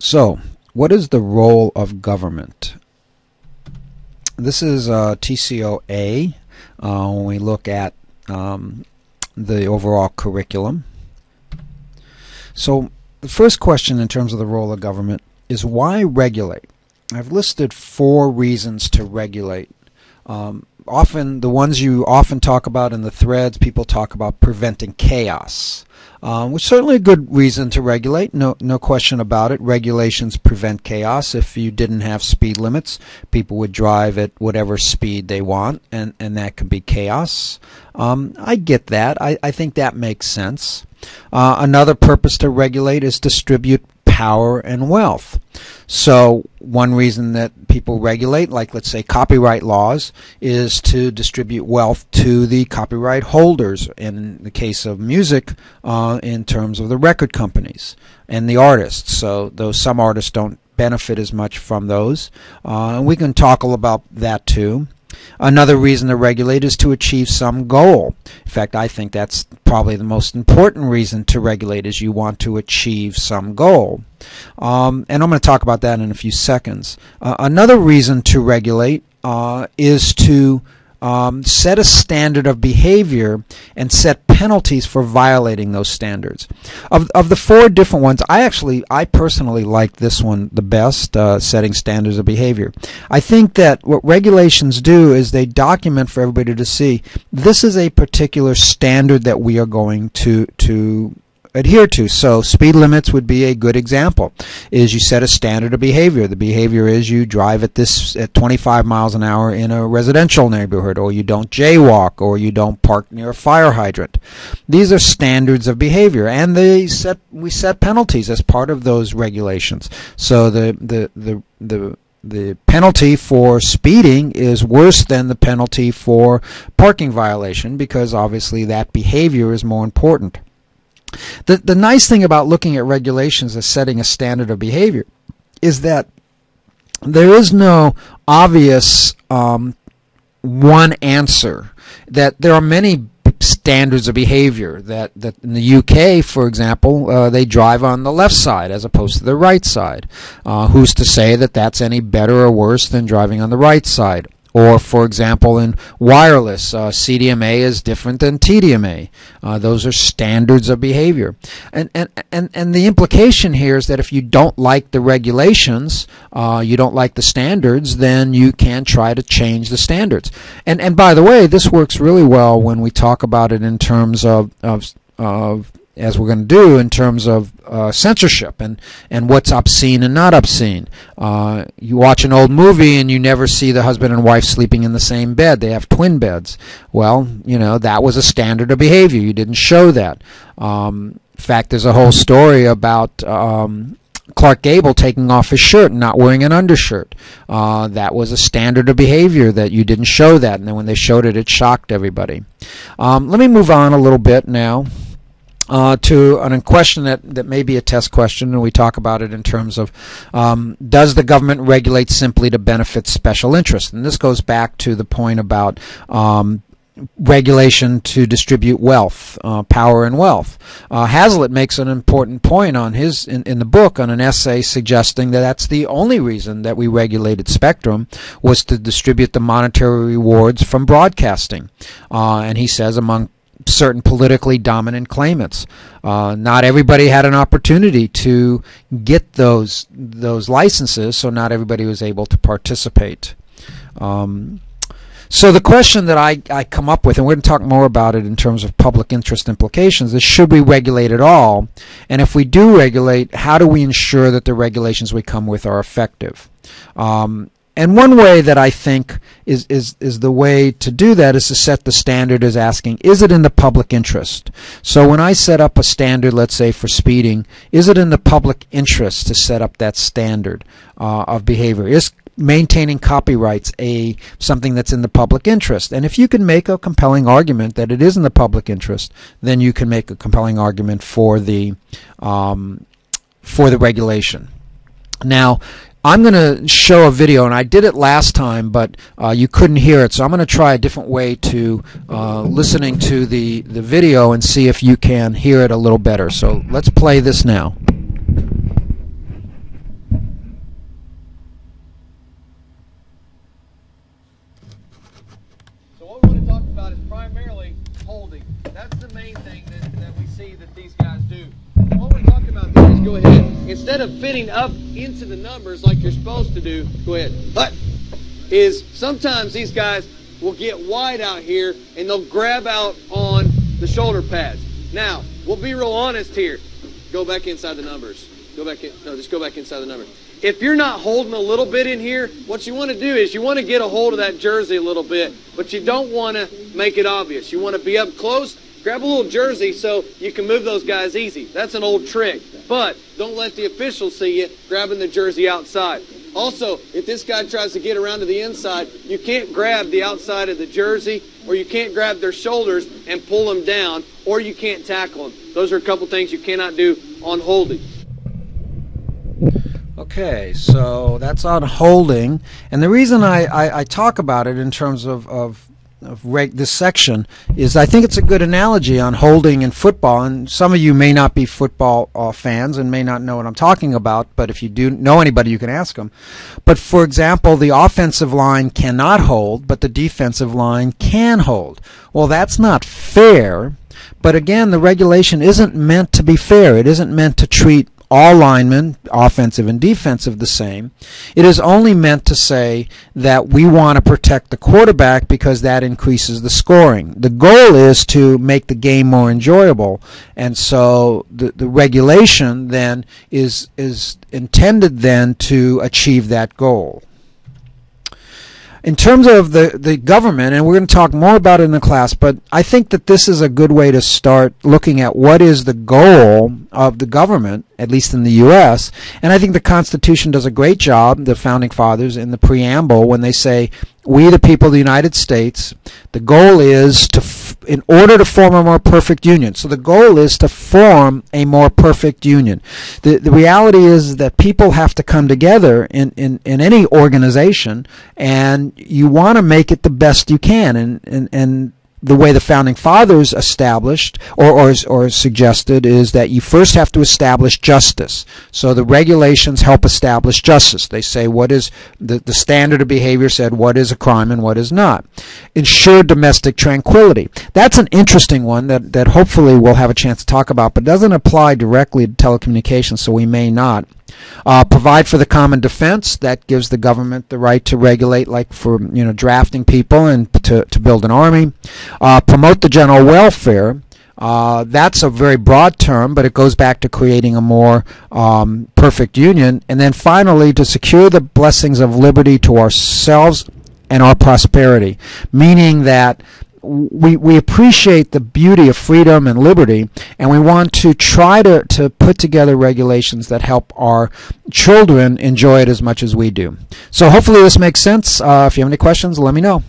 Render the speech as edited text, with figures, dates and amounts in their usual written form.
So, what is the role of government? This is TCOA when we look at the overall curriculum. So, the first question in terms of the role of government is why regulate? I've listed 4 reasons to regulate. Often, the ones you often talk about in the threads, people talk about preventing chaos, which is certainly a good reason to regulate, no question about it. Regulations prevent chaos. If you didn't have speed limits, people would drive at whatever speed they want, and that could be chaos. I get that. I think that makes sense. Another purpose to regulate is distribute power and wealth. So one reason that people regulate, like let's say copyright laws, is to distribute wealth to the copyright holders, in the case of music, in terms of the record companies and the artists. So though some artists don't benefit as much from those, and we can talk all about that too. Another reason to regulate is to achieve some goal. In fact, I think that's probably the most important reason to regulate, is you want to achieve some goal. And I'm going to talk about that in a few seconds. Another reason to regulate is to set a standard of behavior and set penalties for violating those standards. Of the 4 different ones, I personally like this one the best, setting standards of behavior. I think that what regulations do is they document for everybody to see, this is a particular standard that we are going to adhere to. So speed limits would be a good example. Is you set a standard of behavior. The behavior is you drive at 25 miles an hour in a residential neighborhood, or you don't jaywalk, or you don't park near a fire hydrant. These are standards of behavior, and we set penalties as part of those regulations. So the penalty for speeding is worse than the penalty for parking violation, because obviously that behavior is more important. The nice thing about looking at regulations as setting a standard of behavior is that there is no obvious one answer. That there are many standards of behavior that in the UK, for example, they drive on the left side as opposed to the right side. Who's to say that that's any better or worse than driving on the right side? Or, for example, in wireless, CDMA is different than TDMA. Those are standards of behavior. And the implication here is that if you don't like the regulations, you don't like the standards, then you can try to change the standards. And by the way, this works really well when we talk about it in terms of as we're going to do, in terms of censorship and what's obscene and not obscene. You watch an old movie and you never see the husband and wife sleeping in the same bed. They have twin beds. Well, you know, that was a standard of behavior. You didn't show that. In fact, there's a whole story about Clark Gable taking off his shirt and not wearing an undershirt. That was a standard of behavior that you didn't show that, and then when they showed it, it shocked everybody. Let me move on a little bit now. To a question that may be a test question, and we talk about it in terms of does the government regulate simply to benefit special interests? And this goes back to the point about regulation to distribute wealth, power and wealth. Hazlitt makes an important point on in the book on an essay suggesting that that's the only reason that we regulated spectrum, was to distribute the monetary rewards from broadcasting. And he says among certain politically dominant claimants. Not everybody had an opportunity to get those licenses, so not everybody was able to participate. So the question that I come up with, and we're going to talk more about it in terms of public interest implications, is should we regulate at all? And if we do regulate, how do we ensure that the regulations we come with are effective? And one way that I think is the way to do that is to set the standard as asking, is it in the public interest? So when I set up a standard, let's say for speeding, is it in the public interest to set up that standard of behavior? Is maintaining copyrights something that's in the public interest? And if you can make a compelling argument that it is in the public interest, then you can make a compelling argument for the regulation. Now, I'm going to show a video, and I did it last time, but you couldn't hear it, so I'm going to try a different way to listening to the video and see if you can hear it a little better. So let's play this now. instead of fitting up into the numbers like you're supposed to do, go ahead, but is sometimes these guys will get wide out here and they'll grab out on the shoulder pads. Now, we'll be real honest here. Go back inside the numbers. Go back in, no, just go back inside the numbers. If you're not holding a little bit in here, what you want to do is you want to get a hold of that jersey a little bit, but you don't want to make it obvious. You want to be up close, grab a little jersey so you can move those guys easy. That's an old trick, but don't let the officials see you grabbing the jersey outside. Also, if this guy tries to get around to the inside, you can't grab the outside of the jersey, or you can't grab their shoulders and pull them down, or you can't tackle them. Those are a couple things you cannot do on holding. Okay, so that's on holding, and the reason I talk about it in terms of this section is I think it's a good analogy on holding in football, and some of you may not be football fans and may not know what I'm talking about, but if you do know anybody, you can ask them. But for example, the offensive line cannot hold, but the defensive line can hold. Well, that's not fair, but again, the regulation isn't meant to be fair. It isn't meant to treat all linemen, offensive and defensive, the same. It is only meant to say that we want to protect the quarterback because that increases the scoring. The goal is to make the game more enjoyable, and so the regulation then is intended then to achieve that goal. In terms of the government, and we're going to talk more about it in the class, but I think that this is a good way to start looking at what is the goal of the government, at least in the U.S., and I think the Constitution does a great job, the Founding Fathers, in the preamble when they say, we the people of the United States, the goal is to, in order to form a more perfect union. So the goal is to form a more perfect union. The reality is that people have to come together in any organization, and you want to make it the best you can. And the way the Founding Fathers established or suggested is that you first have to establish justice. So the regulations help establish justice. They say what is the standard of behavior, said what is a crime and what is not. Ensure domestic tranquility. That's an interesting one that hopefully we'll have a chance to talk about, but doesn't apply directly to telecommunications, so we may not. Provide for the common defense. That gives the government the right to regulate, like for drafting people and to build an army. Promote the general welfare. That's a very broad term, but it goes back to creating a more perfect union. And then finally, to secure the blessings of liberty to ourselves and our prosperity, meaning that we appreciate the beauty of freedom and liberty, and we want to try to put together regulations that help our children enjoy it as much as we do. So hopefully this makes sense. If you have any questions, let me know.